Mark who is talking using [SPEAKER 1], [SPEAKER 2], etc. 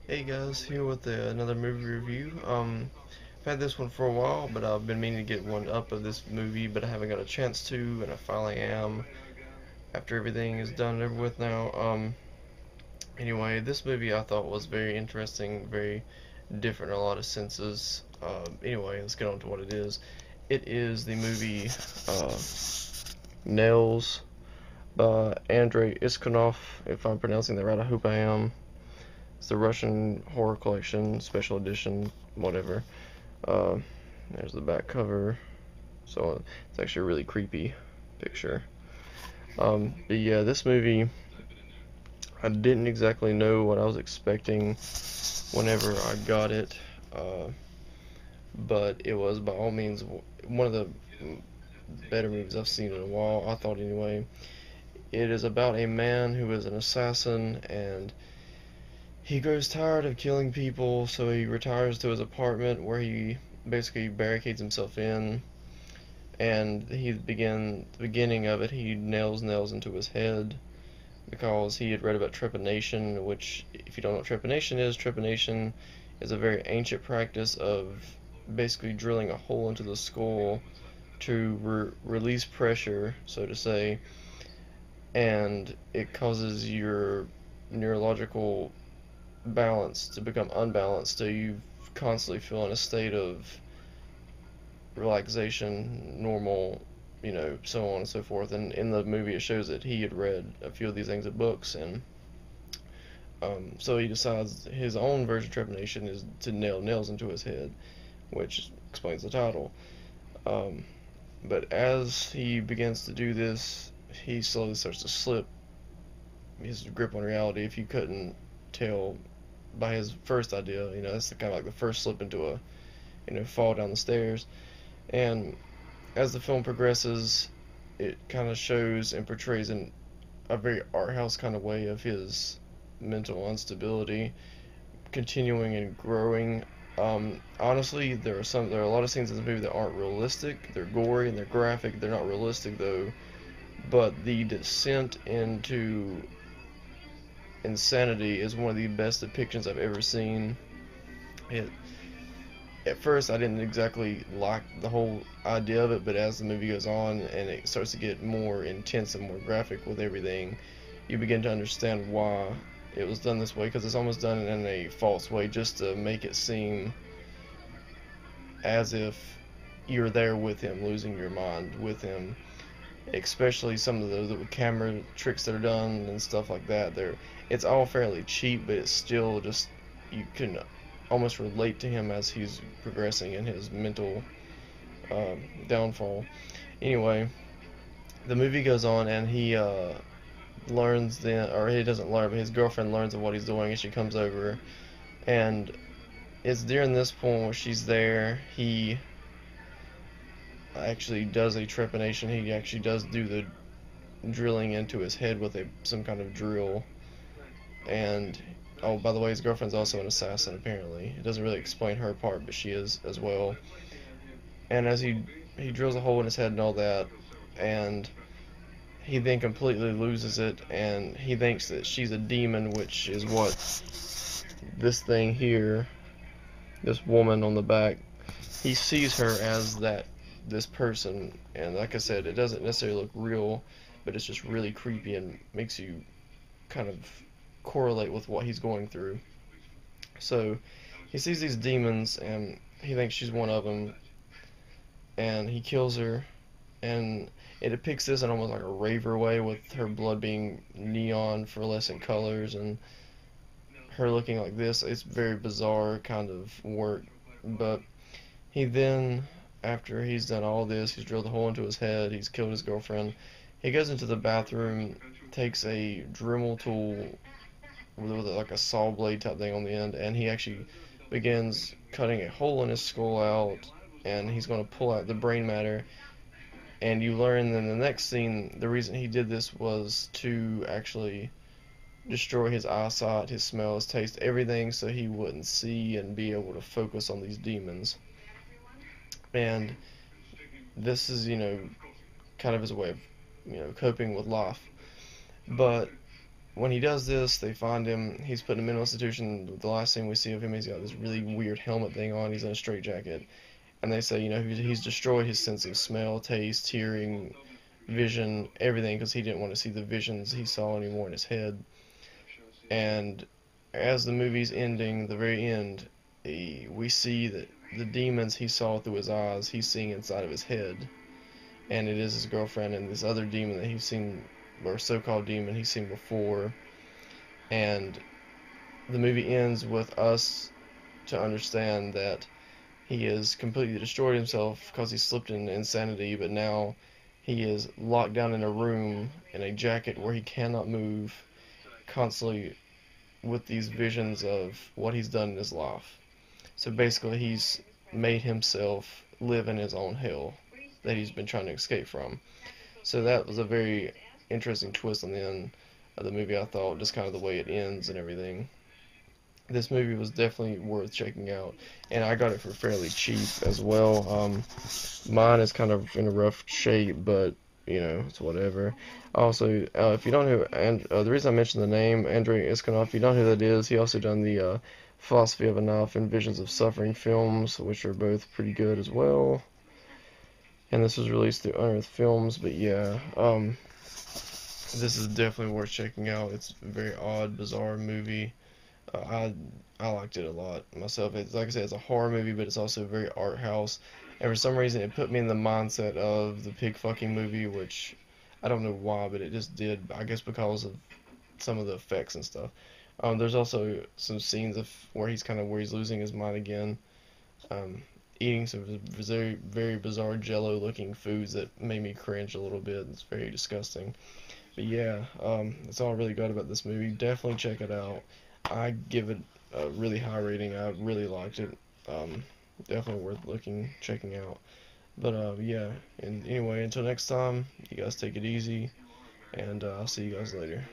[SPEAKER 1] Hey guys, here with another movie review. I've had this one for a while, but I've been meaning to get one up of this movie, but I haven't got a chance to, and I finally am after everything is done and over with now. Anyway, this movie I thought was very interesting, very different in a lot of senses. Anyway, let's get on to what it is. It is the movie Nails by Andrey Iskanov. If I'm pronouncing that right, I hope I am. It's the Russian Horror Collection, Special Edition, whatever. Uh, there's the back cover. So it's actually a really creepy picture. But yeah, this movie, I didn't exactly know what I was expecting whenever I got it. But it was by all means one of the better movies I've seen in a while, I thought anyway. It is about a man who is an assassin, and he grows tired of killing people, so he retires to his apartment where he basically barricades himself in. And the beginning of it, he nails into his head because he had read about trepanation, which, if you don't know what trepanation is a very ancient practice of basically drilling a hole into the skull to release pressure, so to say, and it causes your neurological balance to become unbalanced, so you constantly feel in a state of relaxation, normal, so on and so forth. And in the movie, it shows that he had read a few of these things in books, and so he decides his own version of trepanation is to nail nails into his head, which explains the title. But as he begins to do this, he slowly starts to slip his grip on reality. If you couldn't tell by his first idea, that's kind of like the first slip into a, fall down the stairs. And as the film progresses, it kind of shows and portrays in a very art house kind of way of his mental instability continuing and growing. Honestly, there are a lot of scenes in this movie that aren't realistic. They're gory and they're graphic. They're not realistic though. But the descent into insanity is one of the best depictions I've ever seen. At first, I didn't exactly like the whole idea of it, but as the movie goes on and it starts to get more intense and more graphic with everything, you begin to understand why it was done this way, because it's almost done in a false way just to make it seem as if you're there with him, losing your mind with him. Especially some of the camera tricks that are done and stuff like that. It's all fairly cheap, but it's still just, you can almost relate to him as he's progressing in his mental downfall. Anyway, the movie goes on, and he learns then, or he doesn't learn, but his girlfriend learns of what he's doing, and she comes over, and it's during this point where she's there, he actually does a trepanation. He actually does do the drilling into his head with some kind of drill. And oh, by the way, his girlfriend's also an assassin apparently. It doesn't really explain her part, but she is as well. And as he drills a hole in his head and all that, and he then completely loses it, and he thinks that she's a demon, which is what this thing here, this woman on the back, he sees her as this person. And like I said, it doesn't necessarily look real, but it's just really creepy and makes you kind of correlate with what he's going through. So he sees these demons, and he thinks she's one of them, and he kills her. And it depicts this in almost like a raver way, with her blood being neon fluorescent colors and her looking like this. It's very bizarre kind of work. But he then, after he's done all this, he's drilled a hole into his head, he's killed his girlfriend, he goes into the bathroom, takes a Dremel tool with like a saw blade type thing on the end, and he actually begins cutting a hole in his skull out, and he's going to pull out the brain matter. And you learn in the next scene the reason he did this was to actually destroy his eyesight, his smell, his taste, everything, so he wouldn't see and be able to focus on these demons. And this is, kind of his way of, coping with life. But when he does this, they find him. He's put in a mental institution. The last thing we see of him, he's got this really weird helmet thing on. He's in a straitjacket, and they say, he's destroyed his sense of smell, taste, hearing, vision, everything, because he didn't want to see the visions he saw anymore in his head. And as the movie's ending, the very end, we see that the demons he saw through his eyes, he's seeing inside of his head, and it is his girlfriend and this other demon that he's seen, or so-called demon he's seen before. And the movie ends with us to understand that he has completely destroyed himself because he slipped into insanity, but now he is locked down in a room in a jacket where he cannot move, constantly with these visions of what he's done in his life. So basically he's made himself live in his own hell that he's been trying to escape from. So that was a very interesting twist on the end of the movie, I thought, just kind of the way it ends and everything. This movie was definitely worth checking out, and I got it for fairly cheap as well. Mine is kind of in a rough shape, but it's whatever. Also, if you don't know, and the reason I mentioned the name Andrey Iskanov, if you don't know who that is, he also done the Philosophy of a Knife and Visions of Suffering films, which are both pretty good as well. And this was released through Unearthed Films, but yeah, this is definitely worth checking out. It's a very odd, bizarre movie. I liked it a lot myself. It's like I said, it's a horror movie, but it's also very art house. And for some reason, it put me in the mindset of the pig fucking movie, which I don't know why, but it just did. I guess because of some of the effects and stuff. There's also some scenes where he's losing his mind again, eating some very, very bizarre Jello-looking foods that made me cringe a little bit. It's very disgusting. But yeah, that's all I really got about this movie. Definitely check it out. I give it a really high rating. I really liked it. Definitely worth checking out. But yeah, and anyway, until next time, you guys take it easy, and I'll see you guys later.